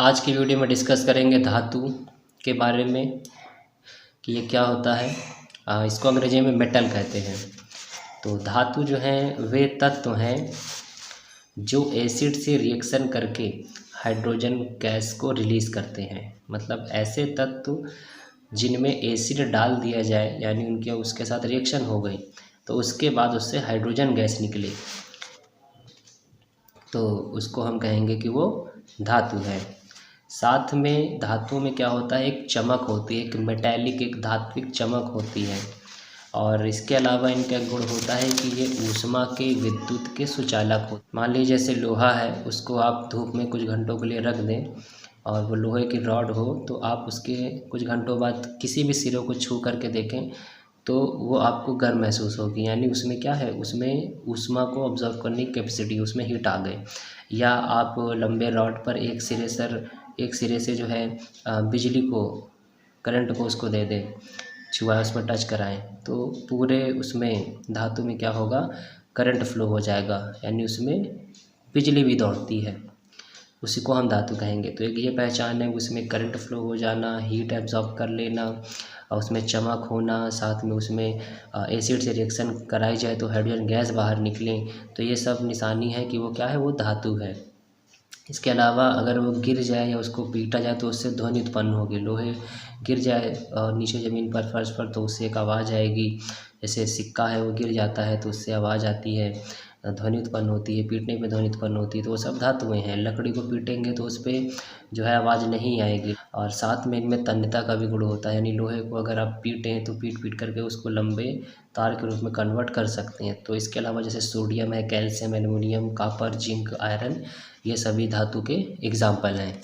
आज की वीडियो में डिस्कस करेंगे धातु के बारे में कि ये क्या होता है। इसको अंग्रेजी में मेटल कहते हैं। तो धातु जो हैं वे तत्व हैं जो एसिड से रिएक्शन करके हाइड्रोजन गैस को रिलीज़ करते हैं। मतलब ऐसे तत्व जिनमें एसिड डाल दिया जाए, यानी उनके उसके साथ रिएक्शन हो गई तो उसके बाद उससे हाइड्रोजन गैस निकले, तो उसको हम कहेंगे कि वो धातु है। साथ में धातुओं में क्या होता है, एक चमक होती है, एक मेटालिक, एक धात्विक चमक होती है। और इसके अलावा इनका गुण होता है कि ये ऊष्मा के विद्युत के सुचालक हो। मान लीजिए जैसे लोहा है, उसको आप धूप में कुछ घंटों के लिए रख दें और वो लोहे की रॉड हो, तो आप उसके कुछ घंटों बाद किसी भी सिरे को छू करके देखें तो वो आपको गर्म महसूस होगी, यानी उसमें क्या है, उसमें ऊष्मा को ऑब्जर्व करने की कैपेसिटी, उसमें हीट आ गए। या आप लंबे रॉड पर एक सिरे से जो है बिजली को, करंट को उसको दे दें, छुआ उस पर टच कराएं तो पूरे उसमें धातु में क्या होगा, करंट फ्लो हो जाएगा, यानी उसमें बिजली भी दौड़ती है, उसी को हम धातु कहेंगे। तो एक ये पहचान है, उसमें करंट फ्लो हो जाना, हीट एब्जॉर्ब कर लेना और उसमें चमक होना, साथ में उसमें एसिड से रिएक्शन कराई जाए तो हाइड्रोजन गैस बाहर निकले, तो ये सब निशानी है कि वो क्या है, वो धातु है। इसके अलावा अगर वो गिर जाए या उसको पीटा जाए तो उससे ध्वनि उत्पन्न होगी। लोहे गिर जाए और नीचे ज़मीन पर, फर्श पर, तो उससे एक आवाज़ आएगी। जैसे सिक्का है वो गिर जाता है तो उससे आवाज़ आती है, ध्वनि उत्पन्न होती है, पीटने पे ध्वनि उत्पन्न होती है। तो वो सब धातुएं हैं। लकड़ी को पीटेंगे तो उस पर जो है आवाज़ नहीं आएगी। और साथ में इनमें तन्यता का भी गुण होता है, यानी लोहे को अगर आप पीटें तो पीट पीट करके उसको लंबे तार के रूप में कन्वर्ट कर सकते हैं। तो इसके अलावा जैसे सोडियम है, calcium, aluminium, copper, zinc, iron, ये सभी धातु के एग्जाम्पल हैं।